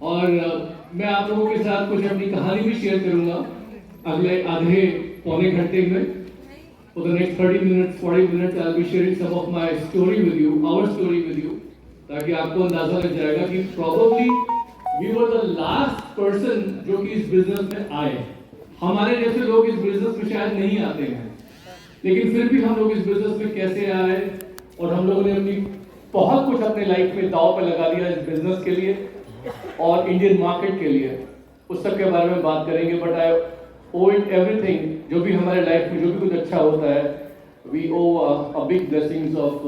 और मैं आप लोगों के साथ कुछ अपनी कहानी भी शेयर करूंगा अगले आधे पौने घंटे में। For the next 30 minutes, 40 minutes, I'll be sharing some of my story with you, our story with you, ताकि आपको अंदाजा लग जाएगा कि probably we were the last person जो कि इस बिजनेस में आए। हमारे जैसे लोग इस बिजनेस में शायद नहीं आते हैं, लेकिन फिर भी हम लोग इस बिजनेस में कैसे आए और हम लोगों ने अपनी बहुत कुछ अपने लाइफ में दांव पे लगा दिया इस बिजनेस के लिए और इंडियन मार्केट के लिए, उस सब के बारे में बात करेंगे। बट आई ओwe it everything, जो भी हमारे लाइफ में जो भी कुछ अच्छा होता है, we owe a big blessings of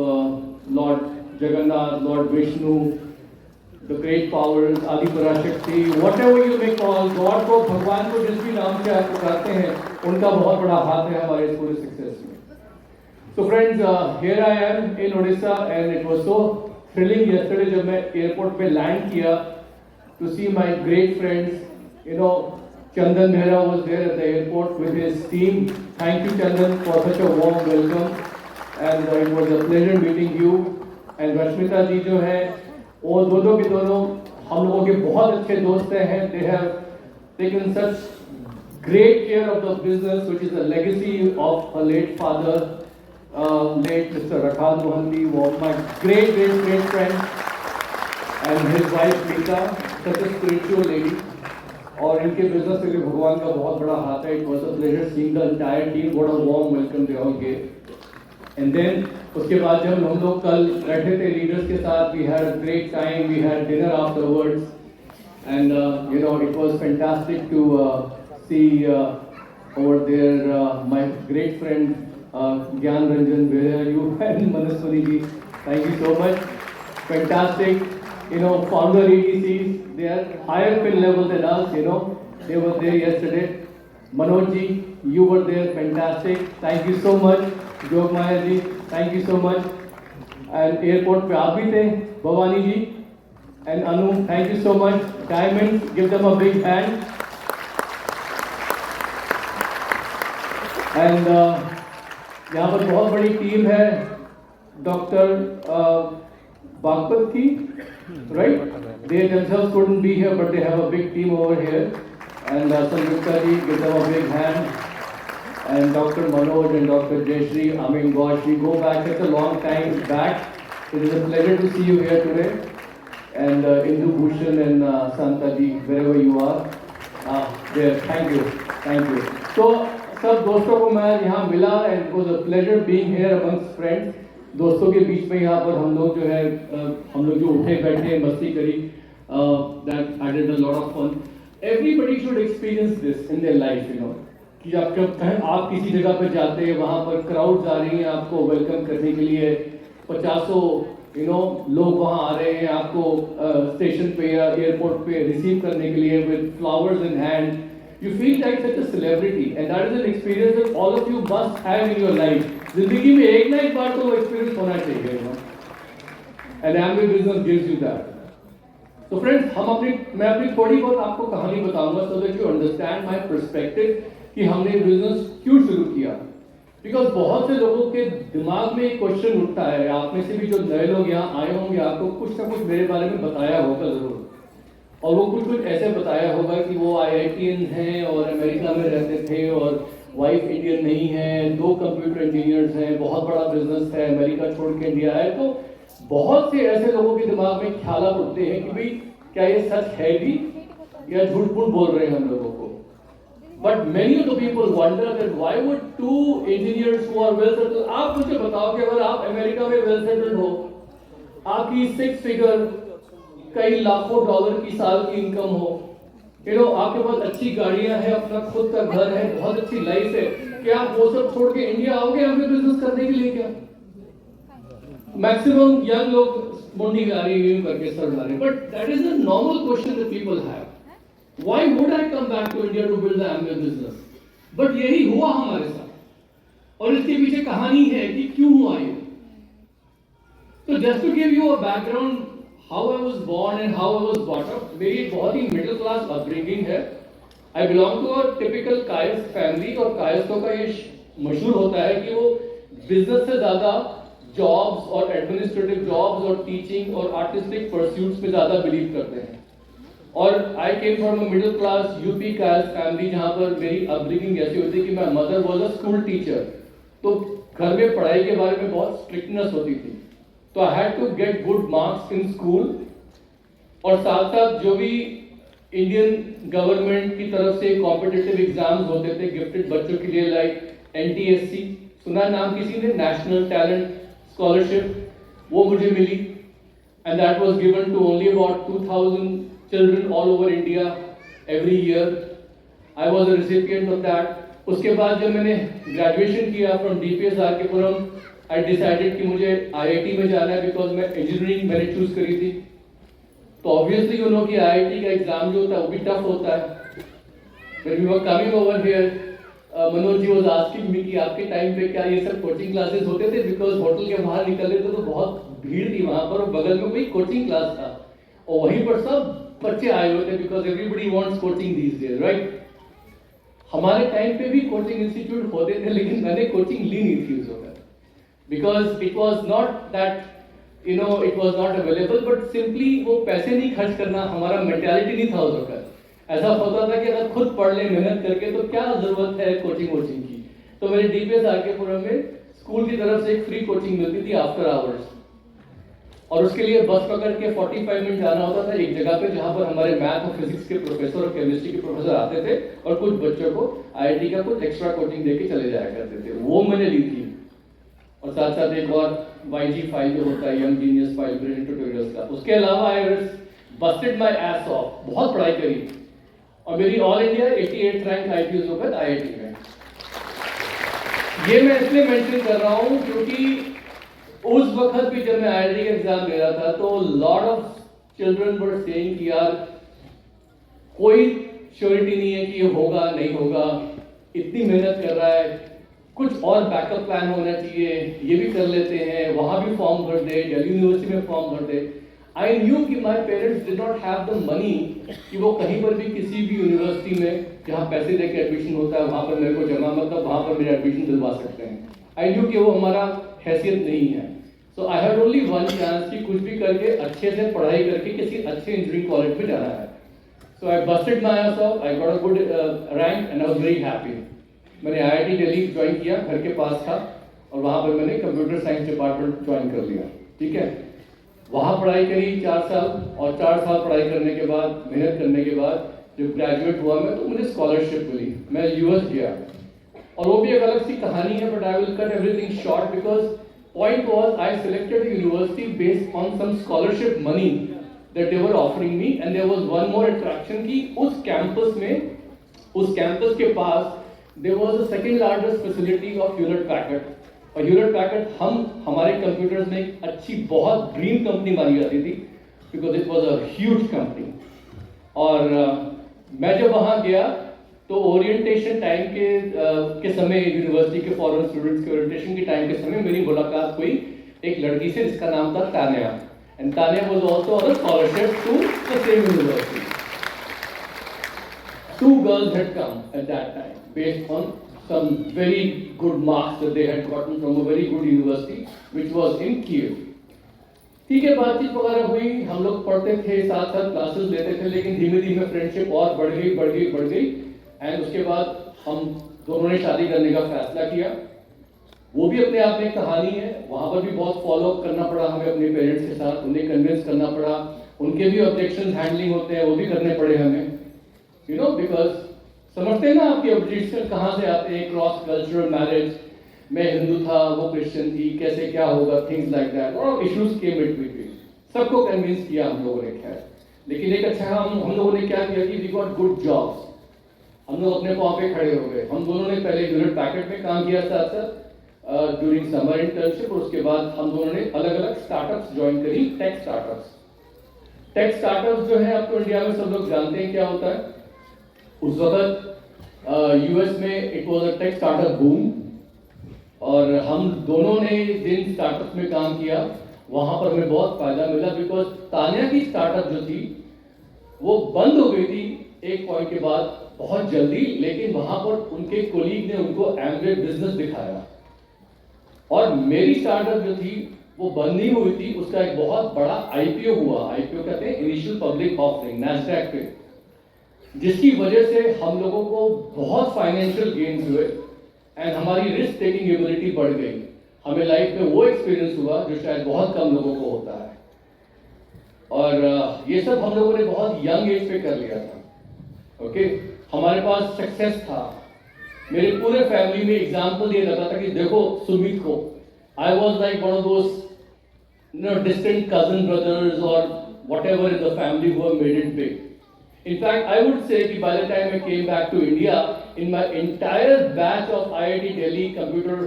Lord Jagannath, Lord Vishnu, the great powers, Adi Parashakti, whatever you may call God को, भगवान को जिस भी नाम से आप पुकारते हैं, उनका बहुत बड़ा हाथ है हमारे इस पूरे सक्सेस में। So friends, here I am in Odisha and it was so thrilling yesterday जब मैं एयरपोर्ट पे लैंड किया to see my great friends, you know, Chandan Mehra was there at the airport with his team. Thank you Chandan for such a warm welcome and it was a pleasure meeting you. And Rashmita ji जो है वो दोनों के दोनों हम लोगों के बहुत अच्छे दोस्त हैं। They have taken such great care of the business, which is a legacy of her late father, late Mr. Rakhal Mohanty, was my great friend, and his wife Meeta, such a spiritual lady. और इनके business में भी भगवान का बहुत बड़ा हाथ है। It was a pleasure seeing the entire team. What a warm welcome they all gave. And then उसके बाद जब हम लोग कल बैठे थे लीडर्स के साथ, we had a great time. We had dinner afterwards, and you know it was fantastic to see over there my great friend Gyan Ranjan. Where are you? And Manaswani ji, thank you so much. Fantastic. You know, founder EDCs, they are higher pin level than us, you know, they were there yesterday. Manoj ji, you were there, fantastic. Thank you so much. Jog Maya ji, thank you so much. And airport पे आप भी थे, भवानी जी and Anu, thank you so much. Diamond, give them a big hand. And यहाँ पर बहुत बड़ी team है, doctor Baghpat की, right? They themselves couldn't be here, but they have a big team over here. And Sanjukta ji, give them a big hand. And Dr. Manoj and Dr. Jayashree, I mean, gosh, we go back such a long time back. It is a pleasure to see you here today. And Indu Bhushan and Santa ji, wherever you are, there. Thank you. So, सब दोस्तों को मैं यहाँ मिला and it was a pleasure being here amongst friends. दोस्तों के बीच में यहाँ पर हम लोग जो है हम लोग जो उठे बैठे मस्ती करी, that I did a lot of fun. Everybody should experience this in their life, you know, कि आप जब कहीं आप किसी जगह पर जाते हैं, वहाँ पर क्राउड्स आ रही हैं आपको वेलकम करने के लिए, 50 you know लोग वहाँ आ रहे हैं आपको स्टेशन पे या एयरपोर्ट पे रिसीव करने के लिए with flowers in hand. You feel like such a celebrity, and that is an experience that all of you must have in your life. जिंदगी में एक ना एक बार तो वो एक्सपीरियंस होना चाहिए, you know. And Amway business gives you that. So friends, मैं अपनी थोड़ी बहुत आपको कहानी बताऊंगा so that you understand my perspective कि हमने बिजनेस क्यों शुरू किया. Because बहुत से लोगों के दिमाग में एक क्वेश्चन उठता है, आप में से भी जो नए लोग यहाँ आए होंगे आपको कुछ ना कुछ मेरे बारे में बताया होगा जरूर, और वो कुछ ऐसे बताया होगा कि वो IITian हैं और अमेरिका में रहते थे और वाइफ इंडियन नहीं है, 2 कंप्यूटर इंजीनियर्स हैं, बहुत बड़ा बिजनेस है, अमेरिका छोड़ के इंडिया है। तो बहुत से ऐसे लोगों के दिमाग में ख्याल उठते हैं कि भाई क्या ये सच है भी या झूठ मूठ बोल रहे हैं हम लोगों को। But many of the people wonder that why would 2 engineers who are well settled, आप मुझे बताओ कि अगर आप अमेरिका में वेल सेटल्ड हो, आपकी 6 फिगर कई लाखों डॉलर की साल की इनकम हो, you know, आपके पास अच्छी गाड़ियां हैं, अपना खुद का घर है, बहुत अच्छी लाइफ है, क्या आप वो सब छोड़ के इंडिया आओगे हमें बिजनेस करने के लिए? क्या मैक्सिमम यंग लोग मुंडी गाड़ी यूं करके सर मारे, but that is the normal question that people have, why would I come back to India to build the Amway business? But यही हुआ हमारे साथ और इसके पीछे कहानी है कि क्यों हुआ ये। तो just to give you a background how I was born and how I was brought up, मेरी एक बहुत ही मिडिल क्लास अपब्रिंगिंग है। I belong to a typical Kayastha family, और कायस्थों का ये मशहूर होता है कि वो बिजनेस से ज्यादा जॉब्स और एडमिनिस्ट्रेटिव जॉब्स और टीचिंग और आर्टिस्टिक परस्यूट्स में ज्यादा बिलीव करते हैं। और I came from a middle class UP caste family, जहाँ पर मेरी अपब्रिंगिंग ऐसी होती कि my mother was a school teacher, तो घर में पढ़ाई के बारे में बहुत स्ट्रिक्टनेस होती थी। तो I had to get good marks in school, और साथ साथ जो भी इंडियन गवर्नमेंट की तरफ से कॉम्पिटिटिव एग्जाम्स होते थे गिफ्टेड बच्चों के लिए, लाइक एनटीएससी, सुना नाम किसी ने, नेशनल टैलेंट स्कॉलरशिप, वो मुझे मिली। And that was given to only about 2000 children all over India every year. I was a recipient of that. उसके बाद जब मैंने ग्रेजुएशन किया from DPS RK Puram, I decided कि मुझे आईआईटी में जाना है, बिकॉज मैं इंजीनियरिंग मैंने चूज करी थी। तो ऑब्वियसली यू नो कि आईआईटी का एग्जाम जो होता है वो भी टफ होता है। When we were coming over here, Manoj ji was asking me कि आपके टाइम पे क्या ये सब कोचिंग क्लासेस होते थे, बिकॉज होटल के बाहर निकले थे तो बहुत भीड़ थी वहां पर, और बगल में कोई कोचिंग क्लास था और वहीं पर सब बच्चे आए हुए थे, because everybody wants coaching these days, right. हमारे टाइम पे भी कोचिंग इंस्टीट्यूट होते थे, लेकिन मैंने कोचिंग ली नहीं थी उस वक्त, because it was not that you know it was not available, but simply वो पैसे नहीं खर्च करना हमारा मेंटालिटी नहीं था उस वक्त। ऐसा होता था कि अगर खुद पढ़ ले मेहनत करके तो क्या जरूरत है कोचिंग वोचिंग की। तो मेरे डीपीएस आरकेपुरम में स्कूल की तरफ से एक फ्री कोचिंग मिलती थी आफ्टर आवर्स, और उसके लिए बस पकड़ के 45 मिनट जाना होता था एक जगह पे, जहां पर हमारे मैथ और फिजिक्स के प्रोफेसर और केमिस्ट्री के प्रोफेसर आते थे और कुछ बच्चों को आईआईटी का कुछ एक्स्ट्रा कोचिंग देके चले जाया करते थे। वो मैंने ली थी, और साथ साथ एक और YG फाइल जो होता है, young genius file brilliant tutorials का। उसके अलावा आई बस्टेड माय एस ऑफ, बहुत पढ़ाई करी, और मेरी ऑल इंडिया 88 रैंक आई थी उस वक्त आईआईटी में। ये मैं इसलिए मेंशन कर रहा हूँ क्योंकि उस वक्त भी जब मैं आईआईटी का एग्जाम दे रहा था तो lot of children were saying कि यार कोई श्योरिटी नहीं है कि ये होगा नहीं होगा, इतनी मेहनत कर रहा है, कुछ और बैकअप प्लान होना चाहिए, ये भी कर लेते हैं, वहां भी फॉर्म भर दे, दिल्ली यूनिवर्सिटी में फॉर्म भर दे। आई न्यू कि my parents did not have the money कि वो कहीं पर भी किसी भी यूनिवर्सिटी में जहाँ पैसे देके एडमिशन होता है वहां पर मेरे को जमा, मतलब वहां पर मेरे एडमिशन दिलवा सकते हैं। आई न्यू कि वो हमारा हैसियत नहीं है। So I had only one chance कि कुछ भी करके अच्छे से पढ़ाई करके किसी अच्छे इंजीनियरिंग कॉलेज में जाना है। So I busted my ass off, I got a good rank and I was very happy. मैंने आईआईटी दिल्ली ज्वाइन किया, घर के पास था, और वहां पर मैंने कंप्यूटर साइंस डिपार्टमेंट ज्वाइन कर लिया। ठीक है, वहां पढ़ाई करी 4 साल, और 4 साल पढ़ाई करने के बाद, मेहनत करने के बाद जब ग्रेजुएट हुआ मैं, तो मुझे स्कॉलरशिप मिली, मैं यूएस गया। और वो भी एक अलग सी कहानी है, but I will cut everything short, because point was I selected university based on some scholarship money that they were offering me, and there was one more attraction कि उस कैंपस में, उस कैंपस के पास there was the second largest facility of Hewlett Packard, और Hewlett Packard हमारे computers में एक अच्छी बहुत ड्रीम कंपनी मानी जाती थी, because it was a huge company. और मैं जब वहाँ गया तो ओरिएंटेशन टाइम के समय, यूनिवर्सिटी के फॉरेन स्टूडेंट्स के ओरिएंटेशन के टाइम के समय मेरी मुलाकात हुई एक लड़की से जिसका नाम था Tania, and Tania was also on a scholarship to the same university. 2 girls had come at that time based on some very good marks that they had gotten from a very good university which was in Kiev. ठीक है, बातचीत वगैरह हुई, हम लोग पढ़ते थे, साथ साथ क्लासेस लेते थे, लेकिन धीमे धीमे फ्रेंडशिप और बढ़ गई, एंड उसके बाद हम दोनों ने शादी करने का फैसला किया। वो भी अपने आप में एक कहानी है, वहां पर भी बहुत फॉलो अप करना पड़ा हमें अपने पेरेंट्स के साथ, उन्हें कन्विंस करना पड़ा, उनके भी ऑब्जेक्शन हैंडलिंग होते हैं वो भी करने पड़े हमें, यू नो, बिकॉज समझते हैं ना आपके ऑब्जेक्शन कहाँ से आते हैं, क्रॉस कल्चरल मैरिज, मैं हिंदू था वो क्रिश्चियन थी, कैसे क्या होगा, थिंग्स लाइक दैट, और इश्यूज केम इट बिटवीन। सबको कन्विंस किया हम लोगों ने, खैर, लेकिन एक अच्छा हम लोगों ने क्या किया कि वी गॉट गुड जॉब्स, हम लोग अपने पाँव पे खड़े हो गए। हम दोनों ने पहले ह्यूलेट पैकर्ड में काम किया साथ साथ ड्यूरिंग समर इंटर्नशिप, और उसके बाद हम दोनों ने अलग अलग स्टार्टअप्स ज्वाइन करी, टेक स्टार्टअप्स। टेक स्टार्टअप्स जो है आपको इंडिया में सब लोग जानते हैं क्या होता है। उस वक्त यूएस में it was a tech startup boom, और हम दोनों ने जिन स्टार्टअप में काम किया वहां पर हमें बहुत फायदा मिला, बिकॉज तानिया की स्टार्टअप जो थी वो बंद हो गई थी एक पॉइंट के बाद बहुत जल्दी, लेकिन वहां पर उनके कोलीग ने उनको एमवे बिजनेस दिखाया, और मेरी स्टार्टअप जो थी वो बंद नहीं हुई थी, उसका एक बहुत बड़ा आईपीओ हुआ। आईपीओ कहते हैं इनिशियल पब्लिक ऑफरिंग, नैस्डैक पे, जिसकी वजह से हम लोगों को बहुत फाइनेंशियल गेन्स हुए एंड हमारी रिस्क टेकिंग एबिलिटी बढ़ गई। हमें लाइफ में वो एक्सपीरियंस हुआ जो शायद बहुत कम लोगों को होता है, और ये सब हम लोगों ने बहुत यंग एज पे कर लिया था। ओके, हमारे पास सक्सेस था। मेरे पूरे फैमिली में एग्जाम्पल ये रहता था कि देखो सुमित को, I was like one of those distant cousin brothers और whatever in the family who have made it big. In fact, I would say that by the time I came back to India, in my entire batch of IIT Delhi computer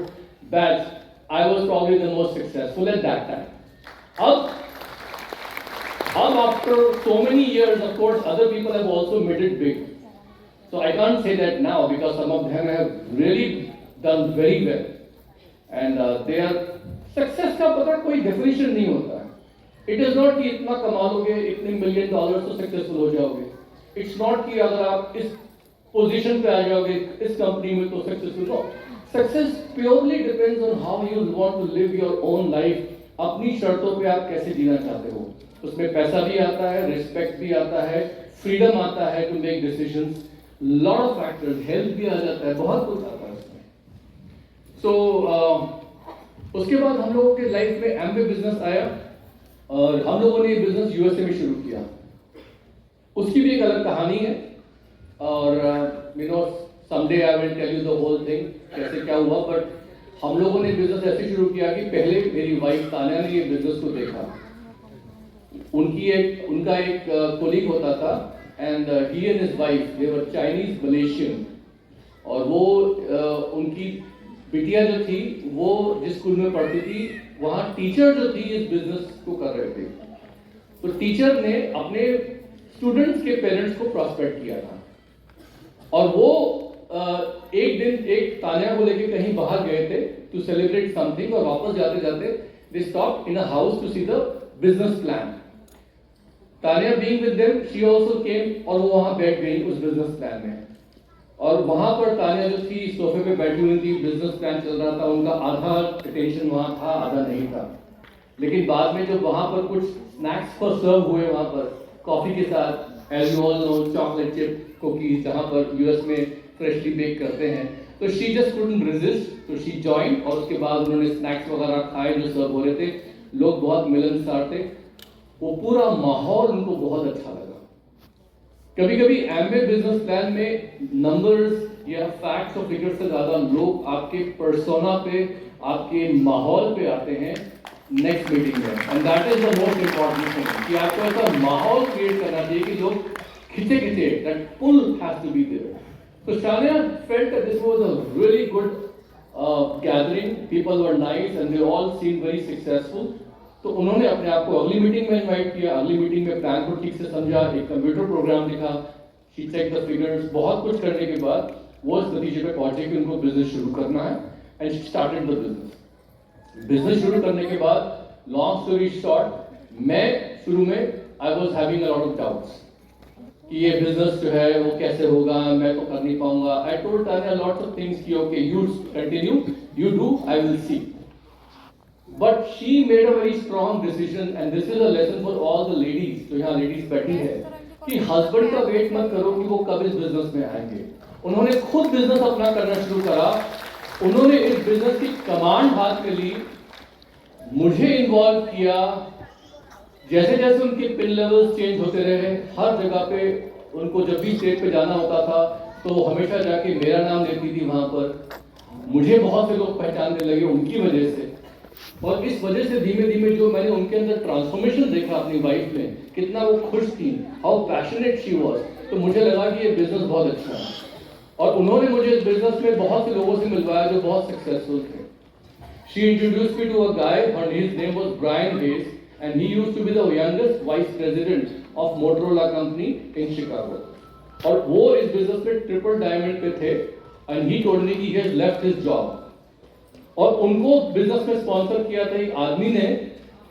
batch, I was probably the most successful at that time. अब after so many years, of course, other people have also made it big. So I can't say that now because some of them have really done very well, and they are success का पता कोई definition नहीं होता है. It is not कि इतना कमा लोगे, इतने $1 million तो सक्सेसफुल हो जाओगे. It's not कि अगर आप इस पोजीशन पे आ जाओगे इस कंपनी में तो सक्सेसफुल हो. Success purely depends on how you want to live your own life. अपनी शर्तों पे आप कैसे जीना चाहते हो. उसमें पैसा भी आता है, रिस्पेक्ट भी आता है, फ्रीडम आता है to make decisions, lot of factors, health भी आ जाता है, बहुत कुछ आता है उसमें. सो उसके बाद हम लोगों के लाइफ में एमवे बिजनेस आया और हम लोगों ने ये बिजनेस यूएसए में शुरू किया. उसकी भी एक अलग कहानी है और you know someday I will tell you the whole thing कैसे क्या हुआ. बट हम लोगों ने बिजनेस ऐसे शुरू किया कि पहले मेरी वाइफ तान्या ने ये बिजनेस को देखा. उनका एक कोलीग होता था and he and his wife they were Chinese Malaysian, और वो उनकी बिटिया जो थी वो जिस स्कूल में पढ़ती थी वहाँ टीचर जो थी इस बिजनेस को कर रहे थे. तो टीचर ने अपने स्टूडेंट्स के पेरेंट्स को प्रॉस्पेक्ट किया था और वो एक दिन एक तान्या को लेके कहीं बाहर गए थे टू सेलिब्रेट समथिंग, और वापस जाते जाते they stopped in a house to see the business plan. Tanya being with them she also came और वो वहां बैठ गई उस बिजनेस प्लान में. और वहां पर तान्या जो थी सोफे पे बैठी हुई थी, बिजनेस प्लान चल रहा था, उनका आधा अटेंशन वहां था, आधा नहीं था. लेकिन बाद में जब वहां पर कुछ स्नैक्स पर सर्व हुए वहां पर कॉफी के साथ, as you all know chocolate chip cookies जहां पर यूएस में फ्रेशली बेक करते हैं, तो शी जस्ट कुडंट रेजिस्ट, तो शी जॉइंड. और उसके बाद उन्होंने स्नैक्स वगैरह खाए जो सर्व हो रहे थे. लोग बहुत मिलनसार थे, वो पूरा माहौल उनको बहुत अच्छा लगा. कभी कभी एमवे बिजनेस प्लान में नंबर्स या फैक्ट्स और फिगर्स से ज्यादा लोग आपके पर्सोना पे, आपके माहौल पे आते हैं नेक्स्ट मीटिंग में, and that is the most important thing कि आपको ऐसा माहौल क्रिएट करना चाहिए कि लोग खिंचे that pull has to be there. So Shania felt that this was a really good gathering. People were nice and they all seemed very successful. तो उन्होंने अपने आप को अगली मीटिंग में इनवाइट किया. अगली मीटिंग में प्लान को ठीक से समझा, एक कंप्यूटर प्रोग्राम लिखा, शी चेक द फिगर्स. बहुत कुछ करने के बाद वो इस नतीजे पे पहुंचे कि उनको बिजनेस शुरू करना है and she started the business. Business शुरू करने के बाद लॉन्ग स्टोरी शॉर्ट, मैं शुरू में I was having a lot of doubts कि ये बिजनेस जो है वो कैसे होगा, मैं तो कर नहीं पाऊंगा. I told Tanya lots of things कि okay you continue, you do, I will see. But she made a very strong decision, and this is a lesson for all the ladies. तो यहाँ लेडीज बैठी है कि हस्बैंड का wait मत करो कि वो कब इस बिजनेस में आएंगे. उन्होंने खुद बिजनेस अपना करना शुरू करा. उन्होंने इस बिजनेस की कमांड हाथ में ली, मुझे इन्वॉल्व किया. जैसे जैसे उनके पिन लेवल्स चेंज होते रहे, हर जगह पे उनको जब भी स्टेज पे जाना होता था तो वो हमेशा जाके मेरा नाम लेती थी वहां पर. मुझे बहुत से लोग पहचानने लगे उनकी वजह से, और इस वजह से धीमे धीमे जो मैंने उनके अंदर ट्रांसफॉर्मेशन देखा अपनी वाइफ में, कितना वो खुश थी, हाउ पैशनेट शी वाज, तो मुझे लगा कि ये बिजनेस बहुत अच्छा है. और उन्होंने मुझे इस बिजनेस में बहुत से लोगों से मिलवाया जो बहुत सक्सेसफुल थे. She introduced me to a guy, his name was Brian Hayes, and he used to be the youngest vice president of Motorola company in Chicago. और वो इस बिजनेस में ट्रिपल डायमंड पे थे, एंड ही टोल्ड मी कि he has left his job. और उनको business में स्पॉन्सर किया था एक आदमी ने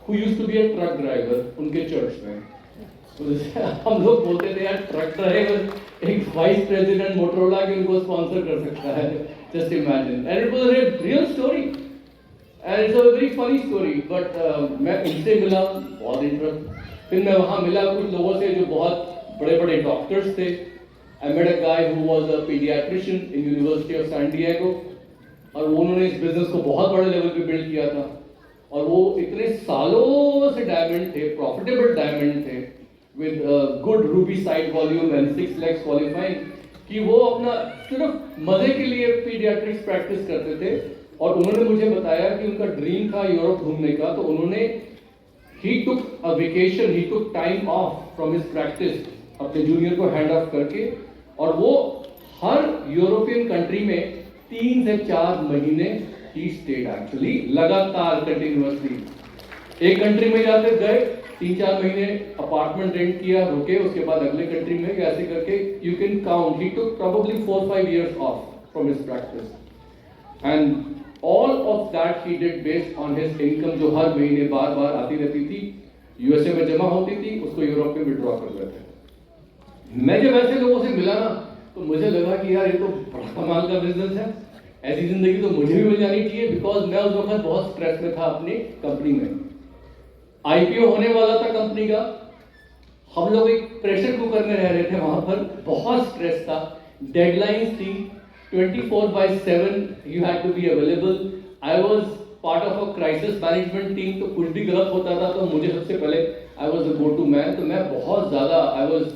who used to be a truck driver उनके चर्च में. तो हम लोग बोलते थे यार ट्रक ड्राइवर एक वाइस प्रेसिडेंट मोटोरोला के उनको स्पॉन्सर कर सकता है. Just imagine, and it was a real story. And it's a very funny story, but मैं उनसे मिला, बहुत इंटरेस्ट, फिर मैं वहाँ मिला कुछ लोगों से जो बहुत बड़े बड़े डॉक्टर्स थे। I met a guy who was a paediatrician in University of San Diego, और उन्होंने इस बिजनेस को बहुत बड़े लेवल पे बिल्ड किया था, और वो इतने सालों से डायमंड थे, प्रॉफिटेबल डायमंड थे, with good Ruby side volume and 6 lakhs qualifying, कि वो अपना सिर्फ मजे के लिए पीडियाट्रिक्स प्रैक्टिस करते थे। और उन्होंने मुझे बताया कि उनका ड्रीम था यूरोप घूमने का, तो उन्होंने he took a vacation, he took time off from his practice, अपने जूनियर को हैंड ऑफ करके, और वो हर यूरोपियन कंट्री में 3 से 4 महीने ही स्टेड, एक्चुअली लगातार कंटिन्यूअसली। एक कंट्री में जाते गए, 3-4 महीने अपार्टमेंट रेंट किया, रुके, उसके बाद अगले कंट्री में, ऐसे करके you can count, he took probably 4-5 years of from his practice, and all of that he did based on his income, जो हर महीने बार बार आती रहती थी, यूएसए में जमा होती थी, उसको यूरोप में विड्रॉ कर रहे थे। मैं जब ऐसे लोगों से मिला ना, तो मुझे लगा कि यार ये तो बड़ा कमाल का बिजनेस है, ऐसी जिंदगी तो मुझे भी मिल जानी चाहिए, बिकॉज मैं उस वक्त बहुत स्ट्रेस में था अपनी कंपनी में। आईपीओ होने वाला था कंपनी का, हम लोग एक प्रेशर कुकर में रह रहे थे, वहां पर बहुत स्ट्रेस था, डेडलाइंस थी, 24/7 you had to be available. I was part of a crisis management team, तो कुछ भी गलत होता था तो मुझे सबसे पहले I was the go-to man, तो मैं बहुत ज़्यादा I was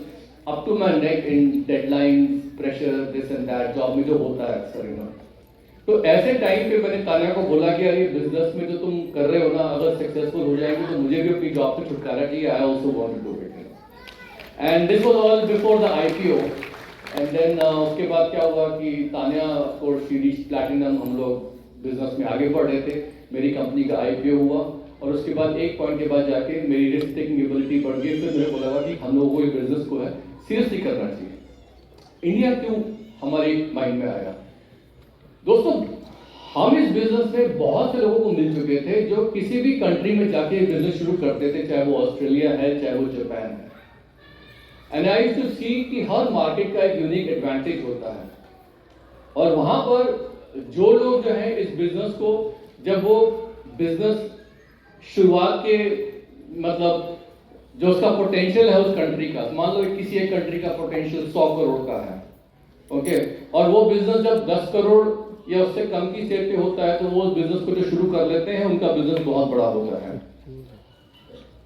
up to my neck in deadlines, pressure, this and that, job में जो होता है अक्सर ना। तो ऐसे टाइम पे मैंने तान्या को बोला कि यार ये बिजनेस में जो तुम कर रहे हो ना, अगर सक्सेसफुल हो जाएंगे तो मुझे भी अपनी जॉब से छुटकारा चाहिए, I also want to do it, and this was all before the IPO. And then उसके बाद क्या हुआ कि तान्या और सीरीज प्लैटिनम, हम लोग बिजनेस में आगे बढ़ रहे थे, मेरी कंपनी का आईपीओ हुआ, और उसके बाद एक पॉइंट के बाद जाके मेरी रिस्क टेकिंग एबिलिटी बढ़ गई, फिर मेरे को लगा कि हम लोगों को ये बिजनेस को है सीरियसली करना चाहिए। इंडिया क्यों हमारे माइंड में आया? दोस्तों, हम इस बिजनेस में बहुत से लोगों को मिल चुके थे जो किसी भी कंट्री में जाके बिजनेस शुरू करते थे, चाहे वो ऑस्ट्रेलिया है, चाहे वो जापान है। एंड आई यूज्ड टू सी कि हर मार्केट का एक यूनिक एडवांटेज होता है, और वहां पर जो लोग जो है इस बिजनेस को, जब वो बिजनेस शुरुआत के, मतलब जो उसका पोटेंशियल है उस कंट्री का, मान लो किसी एक कंट्री का पोटेंशियल 100 करोड़ का है, ओके, और वो बिजनेस जब 10 करोड़ या उससे कम की स्टेज पे होता है, तो वो उस बिजनेस को जो शुरू कर लेते हैं, उनका बिजनेस बहुत बड़ा होता है।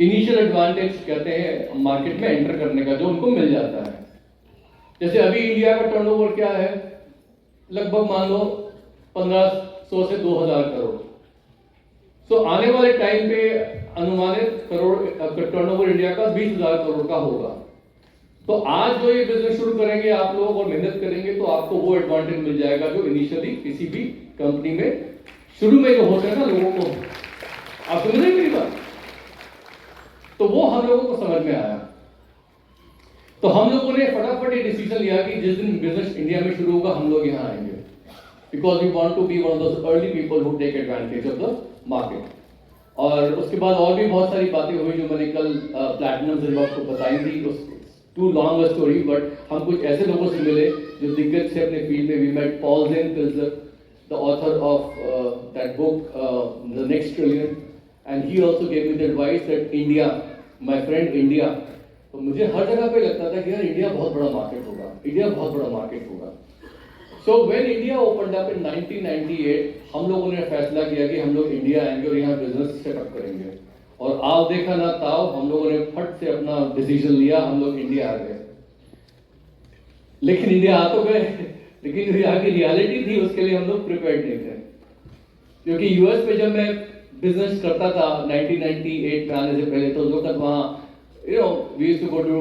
इनिशियल एडवांटेज कहते हैं मार्केट में एंटर करने का, जो उनको मिल जाता है। जैसे अभी इंडिया का टर्नओवर क्या है, लगभग मान लो 1500 से 2000 करोड़। सो आने वाले टाइम पे अनुमानित टर्नओवर इंडिया का 20,000 करोड़ का होगा। तो आज जो ये बिजनेस शुरू करेंगे आप लोग और मेहनत करेंगे, तो आपको वो एडवांटेज मिल जाएगा जो इनिशियली किसी भी कंपनी में शुरू में जो होता है ना लोगों को। आप समझ रहे मेरी बात? तो वो हम लोगों को समझ में आया, तो हम लोगों ने फटाफट ये डिसीजन लिया कि जिस दिन बिजनेस इंडिया में शुरू होगा हम लोग यहाँ आएंगे, because we want to be one of those early people who take advantage of the market. और उसके बाद और भी बहुत सारी बातें हुई जो मैंने कल प्लैटिनम से आपको बताई थी। टू लॉन्ग स्टोरी, बट हम कुछ ऐसे लोगों से मिले जो दिग्गज थे अपने फील्ड में। We met Paul Zane Pilzer, the author of that book the next trillion, and he also gave me the advice that India, my friend India. तो मुझे हर जगह पे लगता था कि यार इंडिया बहुत बड़ा मार्केट होगा, इंडिया बहुत बड़ा मार्केट होगा। So when India opened up in 1998, हम लोगों ने फैसला किया कि हम लोग इंडिया आएंगे और यहाँ बिजनेस सेटअप करेंगे। और आओ देखा ना ताओ, हम लोगों ने फट से अपना डिसीजन लिया, हम लोग इंडिया आ गए। लेकिन इंडिया आ तो गए, लेकिन यहाँ की रियलिटी थी उसके लिए हम लोग प्रिपेयर्ड नहीं थे। क्योंकि यूएस में जब मैं बिजनेस करता था 1998 में आने से पहले, तो उस वक्त वहाँ we used to go to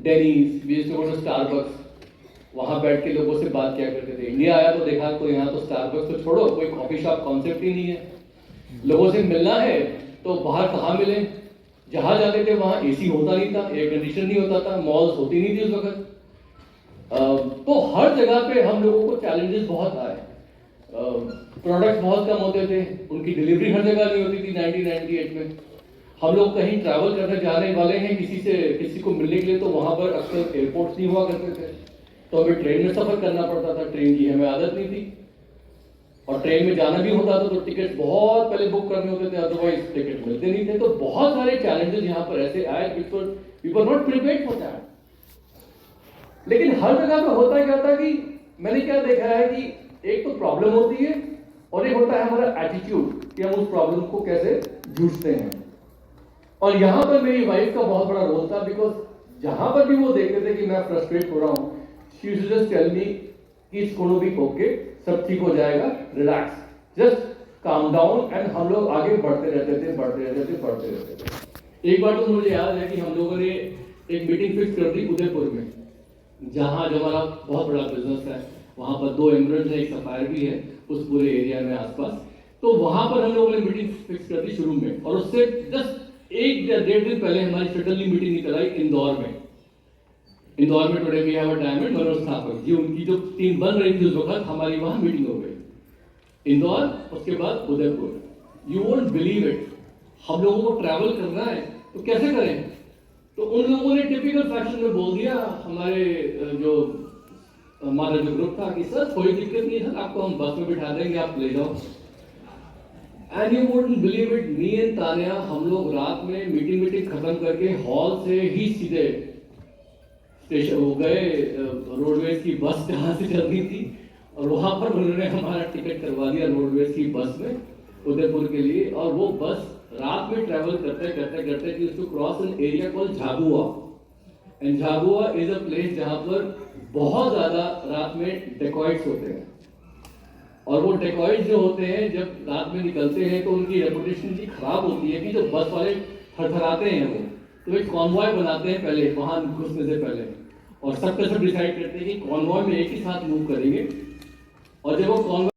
Denny's, we used to go to Starbucks, वहाँ बैठ के लोगों से बात किया करते थे। इंडिया आया तो देखा तो यहाँ तो स्टारबक्स तो छोड़ो, कोई कॉफी शॉप कॉन्सेप्ट ही नहीं है। लोगों से मिलना है तो बाहर कहाँ मिले, जहाँ जाते थे वहाँ एसी होता नहीं था, एयर कंडीशन नहीं होता था, मॉल्स होती नहीं थी उस वक्त। तो हर जगह पे हम लोगों को चैलेंजेस बहुत आए, प्रोडक्ट्स बहुत कम होते थे, उनकी डिलीवरी हर जगह नहीं होती थी। 1998 में हम लोग कहीं ट्रैवल करने जाने वाले हैं किसी को मिलने के लिए, तो वहाँ पर अक्सर एयरपोर्ट्स नहीं हुआ करते थे, तो हमें ट्रेन में सफर करना पड़ता था। ट्रेन की हमें आदत नहीं थी। और ट्रेन में जाना भी होता था तो टिकट बहुत पहले बुक करने होते थे, अदरवाइज टिकट मिलते नहीं थे। तो बहुत सारे चैलेंजेस यहाँ पर ऐसे आए, people not prepared for that. लेकिन हर जगह पे होता क्या था कि मैंने क्या देखा है कि एक तो प्रॉब्लम होती है और एक होता है हमारा एटीट्यूड कि हम उस प्रॉब्लम को कैसे जूझते हैं। और यहाँ पर मेरी वाइफ का बहुत बड़ा रोल था, बिकॉज जहां पर भी वो देखते थे कि मैं फ्रस्ट्रेट हो रहा हूँ, she used to just tell me कि इट्स गोना बी ओके, सब ठीक हो जाएगा, relax, just calm down, and हम लोग आगे बढ़ते रहते थे। एक बार तो मुझे याद है कि हम लोगों ने एक मीटिंग फिक्स कर दी उदयपुर में, जहां जो हमारा बहुत बड़ा बिजनेस है, वहां पर 2 एम्बुलेंस है, एक सफायर भी है उस पूरे एरिया में आसपास। तो वहां पर हम लोगों ने मीटिंग फिक्स कर दी शुरू में, और उससे जस्ट 1 या 1.5 दिन पहले हमारी सडनली मीटिंग निकल आई इंदौर में। इंदौर में today we have a diamond, Manoj Sthapak ji, उनकी जो टीम बन रही थी उस वक्त, हमारी वहां मीटिंग हो गई इंदौर, उसके बाद Udaipur. You won't believe it, हम लोगों को ट्रैवल करना है तो कैसे करें? तो उन लोगों ने टिपिकल फैशन में बोल दिया, हमारे जो हमारा जो ग्रुप था, कि सर कोई दिक्कत नहीं है सर, आपको हम बस में बिठा देंगे, आप ले जाओ। And you wouldn't believe it, me and Tania, हम लोग रात में मीटिंग खत्म करके हॉल से ही सीधे स्टेशन हो गए, रोडवेज की बस जहां से चलनी थी, और वहां पर उन्होंने हमारा टिकट करवा दिया रोडवेज की बस में उदयपुर के लिए। और वो बस रात में ट्रेवल करते करते कि उसको cross an area called Jhabua, and Jhabua is a place जहां पर बहुत ज्यादा रात में डेकॉइट्स होते हैं। और वो डेकॉइट्स जो होते हैं जब रात में निकलते हैं तो उनकी रेपुटेशन इतनी खराब होती है कि जो बस वाले थरथराते हैं वो, तो एक कॉन्वॉय बनाते हैं पहले वहां घुसने से पहले, और सब डिसाइड करते हैं कि कॉन्वॉय में एक ही साथ मूव करेंगे। और जब वो कॉन्वॉय